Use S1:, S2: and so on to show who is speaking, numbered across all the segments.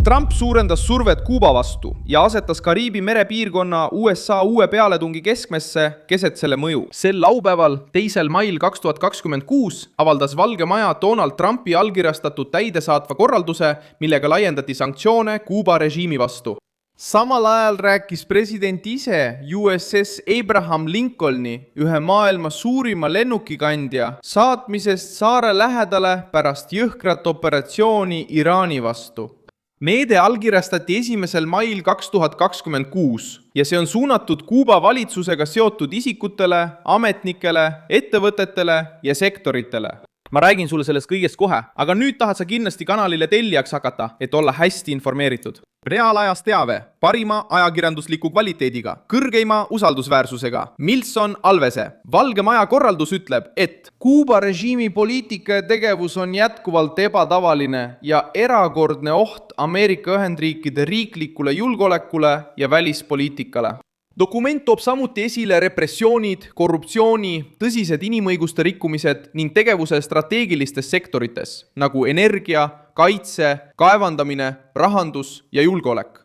S1: Trump suurendas survet Kuuba vastu ja asetas Kariibi merepiirkonna USA uue pealetungi keskmesse keset selle mõju. Sel laupäeval, 2. mail 2026, avaldas Valge Maja Donald Trumpi allkirjastatud täidesaatva korralduse, millega laiendati sanktsioone Kuuba režiimi vastu. Samal ajal rääkis president ise USS Abraham Lincolni, ühe maailma suurima lennukikandja, saatmisest saare lähedale pärast jõhkrat operatsiooni Iraani vastu. Meede allkirjastati 1. mail 2026 ja see on suunatud Kuuba valitsusega seotud isikutele, ametnikele, ettevõtetele ja sektoritele. Ma räägin sulle sellest kõigest kohe, aga nüüd tahad sa kindlasti kanalile tellijaks hakata, et olla hästi informeeritud. Reaalajas teave, parima ajakirjandusliku kvaliteediga, kõrgeima usaldusväärsusega. Milson Alvese. Valge Maja korraldus ütleb, et Kuuba režiimi poliitika ja tegevus on jätkuvalt ebatavaline ja erakordne oht Ameerika Ühendriikide riiklikule julgeolekule ja välispoliitikale. Dokument toob samuti esile repressioonid, korruptsiooni, tõsised inimõiguste rikkumised ning tegevuse strateegilistes sektorites, nagu energia, kaitse, kaevandamine, rahandus ja julgeolek.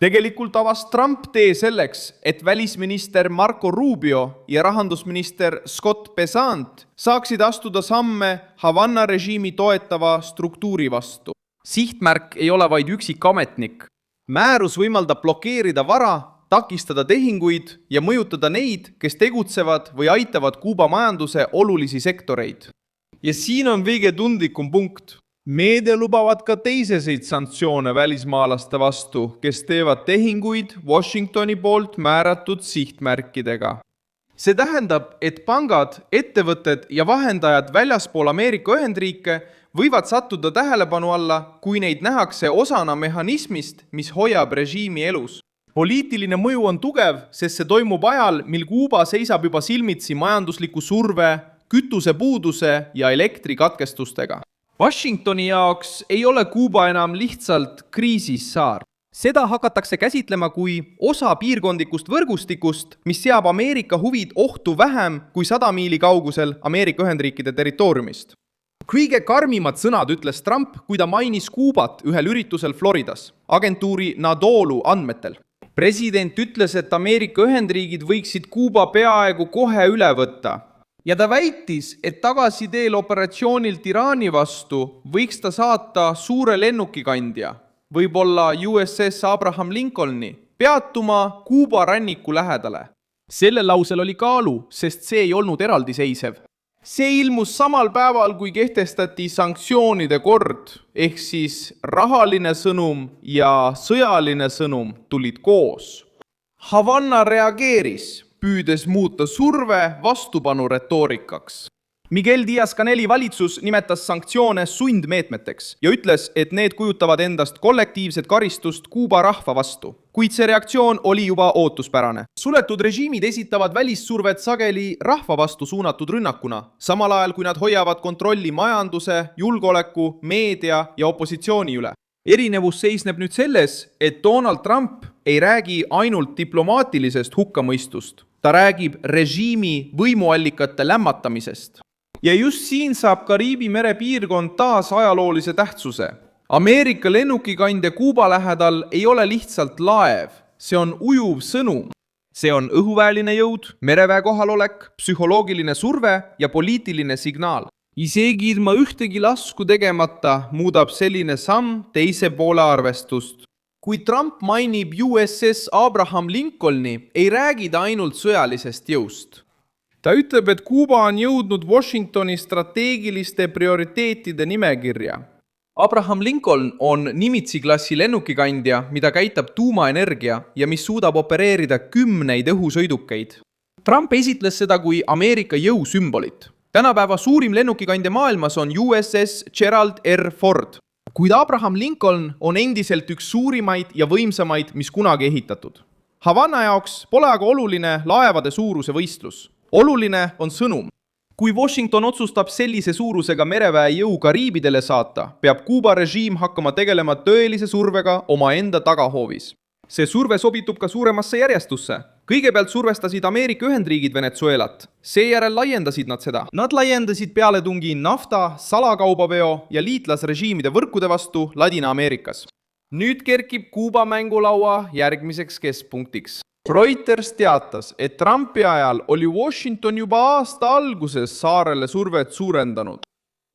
S1: Tegelikult avas Trump tee selleks, et välisminister Marco Rubio ja rahandusminister Scott Bessent saaksid astuda samme Havana režiimi toetava struktuuri vastu. Sihtmärk ei ole vaid üksik ametnik. Määrus võimaldab blokeerida vara, takistada tehinguid ja mõjutada neid, kes tegutsevad või aitavad Kuuba majanduse olulisi sektoreid. Ja siin on veege tundlikum punkt. Meede lubavad ka teiseseid sanktsioone välismaalaste vastu, kes teevad tehinguid Washingtoni poolt määratud sihtmärkidega. See tähendab, et pangad, ettevõtted ja vahendajad väljaspool Ameerika Ühendriike võivad sattuda tähelepanu alla, kui neid nähakse osana mehhanismist, mis hoiab režiimi elus. Poliitiline mõju on tugev, sest see toimub ajal, mil Kuuba seisab juba silmitsi majandusliku surve, kütusepuuduse ja elektrikatkestustega. Washingtoni jaoks ei ole Kuuba enam lihtsalt kriisis saar. Seda hakatakse käsitlema kui osa piirkondlikust võrgustikust, mis seab Ameerika huvid ohtu vähem kui 100 miili kaugusel Ameerika Ühendriikide territooriumist. Kõige karmimad sõnad ütles Trump, kui ta mainis Kuubat ühel üritusel Floridas, agentuuri Nadolu andmetel. President ütles, et Ameerika Ühendriigid võiksid Kuuba peaaegu kohe üle võtta. Ja ta väitis, et tagasiteel operatsioonilt Iraani vastu võiks ta saata suure lennukikandja, võib-olla USS Abraham Lincolni, peatuma Kuuba ranniku lähedale. Sellel lausel oli kaalu, sest see ei olnud eraldiseisev. See ilmus samal päeval, kui kehtestati sanktsioonide kord, ehk siis rahaline sõnum ja sõjaline sõnum tulid koos. Havana reageeris, püüdes muuta surve vastupanu retoorikaks. Miguel Díaz-Caneli valitsus nimetas sanktsioone sundmeetmeteks ja ütles, et need kujutavad endast kollektiivset karistust Kuuba rahva vastu. Kuid see reaktsioon oli juba ootuspärane. Suletud režiimid esitavad välissurvet sageli rahva vastu suunatud rünnakuna, samal ajal kui nad hoiavad kontrolli majanduse, julgeoleku, meedia ja opositsiooni üle. Erinevus seisneb nüüd selles, et Donald Trump ei räägi ainult diplomaatilisest hukkamõistust. Ta räägib režiimi võimuallikate lämmatamisest. Ja just siin saab Kariibi merepiirkond taas ajaloolise tähtsuse. Ameerika lennukikandja Kuuba lähedal ei ole lihtsalt laev, see on ujuv sõnum. See on õhuväeline jõud, mereväe kohalolek, psühholoogiline surve ja poliitiline signaal. Isegi ilma ühtegi lasku tegemata muudab selline samm teise poole arvestust. Kui Trump mainib USS Abraham Lincolni, ei räägi ta ainult sõjalisest jõust. Ta ütleb, et Kuuba on jõudnud Washingtoni strateegiliste prioriteetide nimekirja. Abraham Lincoln on Nimitsi-klassi lennukikandja, mida käitab tuumaenergia ja mis suudab opereerida 10 õhusõidukeid. Trump esitles seda kui Ameerika jõusümbolit. Tänapäeva suurim lennukikandja maailmas on USS Gerald R. Ford. Kuid Abraham Lincoln on endiselt üks suurimaid ja võimsamaid, mis kunagi ehitatud. Havana jaoks pole aga oluline laevade suuruse võistlus. Oluline on sõnum. Kui Washington otsustab sellise suurusega mereväe jõu Kariibidele saata, peab Kuuba režiim hakkama tegelema tõelise survega oma enda tagahoovis. See surve sobitub ka suuremasse järjestusse. Kõigepealt survestasid Ameerika Ühendriigid Venezuelat. Seejärel laiendasid nad seda. Nad laiendasid pealetungi nafta, salakaubaveo ja liitlasrežiimide võrkude vastu Ladina-Ameerikas. nüüd kerkib Kuuba mängulaua järgmiseks keskpunktiks. Reuters teatas, et Trumpi ajal oli Washington juba aasta alguses saarele survet suurendanud.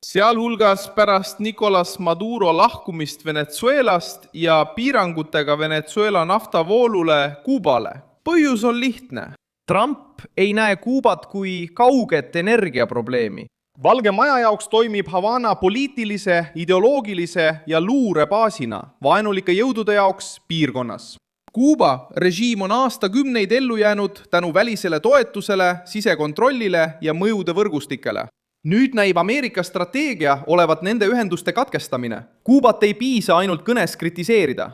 S1: Sealhulgas pärast Nicolas Maduro lahkumist Venezuelast ja piirangutega Venezuela naftavoolule Kuubale. Põhjus on lihtne. Trump ei näe Kuubat kui kauget energiaprobleemi. Valge Maja jaoks toimib Havana poliitilise, ideoloogilise ja luurebaasina vaenulike jõudude jaoks piirkonnas. Kuuba režiim on aastakümneid ellu jäänud tänu välisele toetusele, sisekontrollile ja mõjude võrgustikele. Nüüd näib Ameerika strateegia olevat nende ühenduste katkestamine. Kuubat ei piisa ainult kõnes kritiseerida.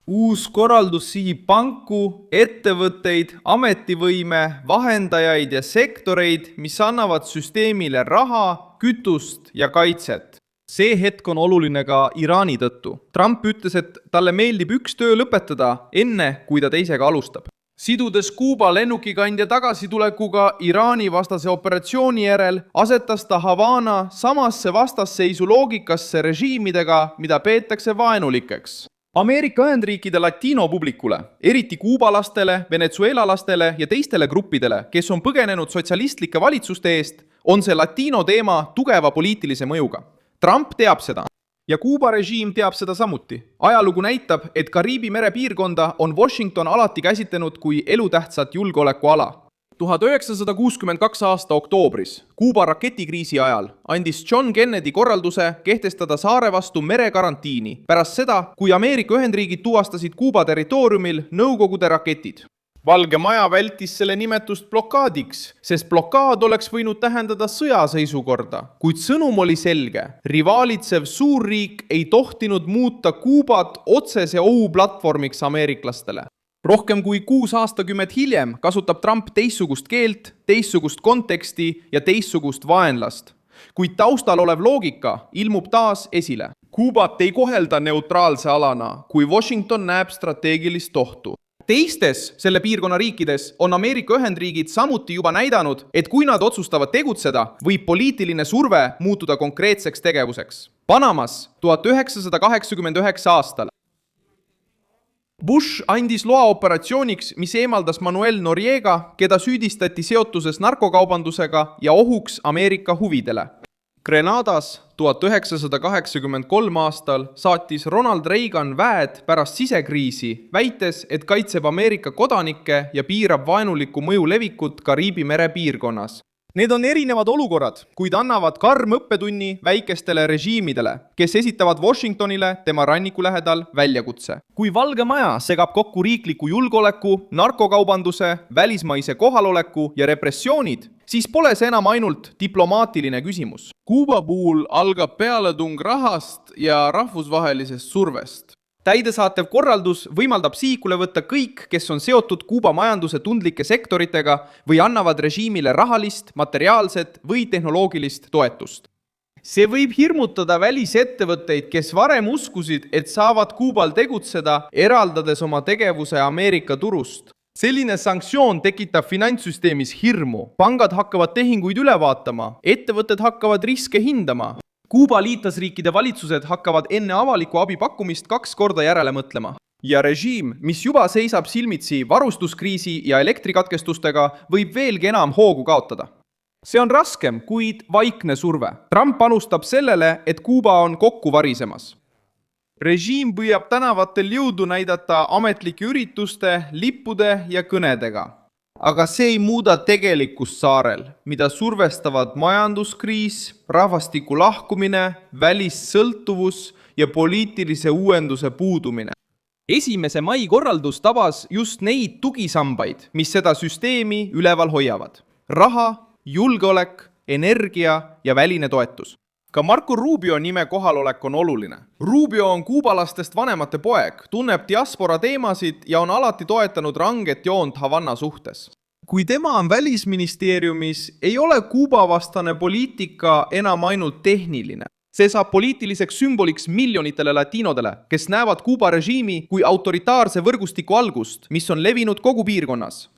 S1: Uus korraldus sihib panku, ettevõtteid, ametivõime, vahendajaid ja sektoreid, mis annavad süsteemile raha, kütust ja kaitset. See hetk on oluline ka Iraani tõttu. Trump ütles, et talle meeldib üks töö lõpetada enne, kui ta teisega alustab. Sidudes Kuuba lennukikandja tagasitulekuga Iraani vastase operatsiooni järel, asetas ta Havana samasse vastasseisu loogikasse režiimidega, mida peetakse vaenulikeks. Ameerika Ühendriikide latino publikule, eriti kuubalastele, venezuelalastele ja teistele gruppidele, kes on põgenenud sotsialistlike valitsuste eest, on see latino teema tugeva poliitilise mõjuga. Trump teab seda ja Kuuba režiim teab seda samuti. Ajalugu näitab, et Kariibi mere piirkonda on Washington alati käsitlenud kui elutähtsat julgeolekuala. 1962 aasta oktoobris, Kuuba raketikriisi ajal, andis John Kennedy korralduse kehtestada saare vastu merekarantiini pärast seda, kui Ameerika Ühendriigid tuvastasid Kuuba territooriumil Nõukogude raketid. Valge Maja vältis selle nimetust blokaadiks, sest blokaad oleks võinud tähendada sõjaseisukorda, kuid sõnum oli selge. Rivaalitsev suurriik ei tohtinud muuta Kuubat otsese ohuplatvormiks ameeriklastele. Rohkem kui 6 aastakümmet hiljem kasutab Trump teistsugust keelt, teistsugust konteksti ja teistsugust vaenlast. Kuid taustal olev loogika ilmub taas esile. Kuubat ei kohelda neutraalse alana, kui Washington näeb strateegilist ohtu. Teistes selle piirkonna riikides on Ameerika Ühendriigid samuti juba näidanud, et kui nad otsustavad tegutseda, võib poliitiline surve muutuda konkreetseks tegevuseks. Panamas 1989 aastal Bush andis loa operatsiooniks, mis eemaldas Manuel Noriega, keda süüdistati seotuses narkokaubandusega ja ohuks Ameerika huvidele. Grenadas 1983 aastal saatis Ronald Reagan väed pärast sisekriisi, väites, et kaitseb Ameerika kodanikke ja piirab vaenuliku mõju levikut Kariibi mere piirkonnas. Need on erinevad olukorrad, kuid annavad karm õppetunni väikestele režiimidele, kes esitavad Washingtonile tema ranniku lähedal väljakutse. Kui Valge Maja segab kokku riikliku julgeoleku, narkokaubanduse, välismaise kohaloleku ja repressioonid, siis pole see enam ainult diplomaatiline küsimus. Kuuba puhul algab pealetung rahast ja rahvusvahelisest survest. Täidesaatev korraldus võimaldab sihikule võtta kõik, kes on seotud Kuuba majanduse tundlike sektoritega või annavad režiimile rahalist, materiaalset või tehnoloogilist toetust. See võib hirmutada välisettevõtteid, kes varem uskusid, et saavad Kuubal tegutseda, eraldades oma tegevuse Ameerika turust. Selline sanktsioon tekitab finantssüsteemis hirmu. Pangad hakkavad tehinguid üle vaatama, ettevõtted hakkavad riske hindama. Kuuba liitlasriikide valitsused hakkavad enne avaliku abi pakkumist 2 korda järele mõtlema. Ja režiim, mis juba seisab silmitsi varustuskriisi ja elektrikatkestustega, võib veelgi enam hoogu kaotada. See on raskem, kuid vaikne surve. Trump panustab sellele, et Kuuba on kokku varisemas. Režiim püüab tänavatel jõudu näidata ametlike ürituste, lippude ja kõnedega. Aga see ei muuda tegelikkust saarel, mida survestavad majanduskriis, rahvastiku lahkumine, välissõltuvus ja poliitilise uuenduse puudumine. 1. mai korraldus tabas just neid tugisambaid, mis seda süsteemi üleval hoiavad. Raha, julgeolek, energia ja väline toetus. Ka Marco Rubio nime kohalolek on oluline. Rubio on kuubalastest vanemate poeg, tunneb diaspora teemasid ja on alati toetanud ranget joont Havana suhtes. Kui tema on välisministeeriumis, ei ole Kuuba-vastane poliitika enam ainult tehniline. See saab poliitiliseks sümboliks miljonitele latinodele, kes näevad Kuuba režiimi kui autoritaarse võrgustiku algust, mis on levinud kogu piirkonnas.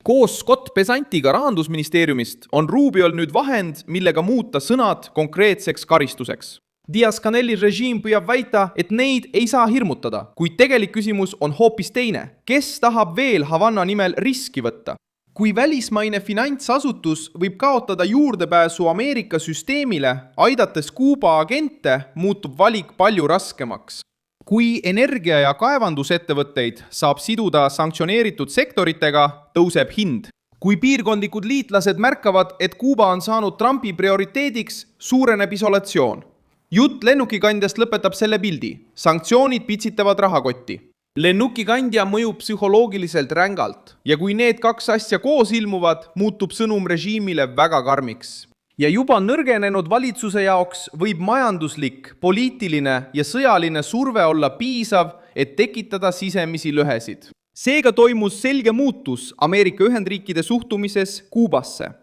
S1: Koos Scott Pesantiga Rahandusministeeriumist on Rubiol nüüd vahend, millega muuta sõnad konkreetseks karistuseks. Diaz-Caneli režiim püüab väita, et neid ei saa hirmutada, kuid tegelik küsimus on hoopis teine. Kes tahab veel Havana nimel riski võtta? Kui välismaine finantsasutus võib kaotada juurdepääsu Ameerika süsteemile, aidates Kuuba agente, muutub valik palju raskemaks. Kui energia- ja kaevandusettevõtteid saab siduda sanktsioneeritud sektoritega, tõuseb hind. Kui piirkondlikud liitlased märkavad, et Kuuba on saanud Trumpi prioriteediks, suureneb isolatsioon. Jutt lennukikandjast lõpetab selle pildi. Sanktsioonid pitsitavad rahakotti. Lennukikandja mõjub psühholoogiliselt rängalt ja kui need kaks asja koos ilmuvad, muutub sõnum režiimile väga karmiks. Ja juba nõrgenenud valitsuse jaoks võib majanduslik, poliitiline ja sõjaline surve olla piisav, et tekitada sisemisi lõhesid. Seega toimus selge muutus Ameerika Ühendriikide suhtumises Kuubasse.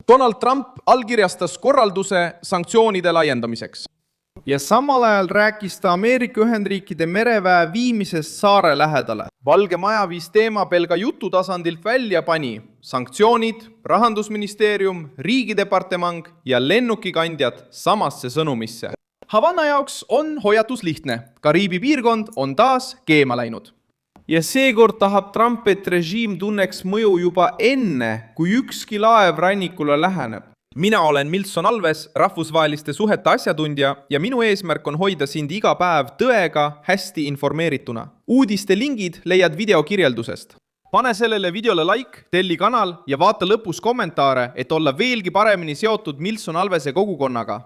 S1: Donald Trump allkirjastas korralduse sanktsioonide laiendamiseks. Ja samal ajal rääkis ta Ameerika Ühendriikide mereväe viimisest saare lähedale. Valge Maja viis teema pelga jututasandilt välja pani sanktsioonid, rahandusministeerium, riigidepartement ja lennukikandjad samasse sõnumisse. Havana jaoks on hoiatus lihtne. Kariibi piirkond on taas keema läinud. Ja seekord tahab Trump, et režiim tunneks mõju juba enne, kui ükski laev rannikule läheneb. Mina olen Milson Alves, rahvusvaheliste suhete asjatundja ja minu eesmärk on hoida sind iga päev tõega hästi informeerituna. Uudiste lingid leiad video kirjeldusest. Pane sellele videole like, telli kanal ja vaata lõpus kommentaare, et olla veelgi paremini seotud Milson Alvese kogukonnaga.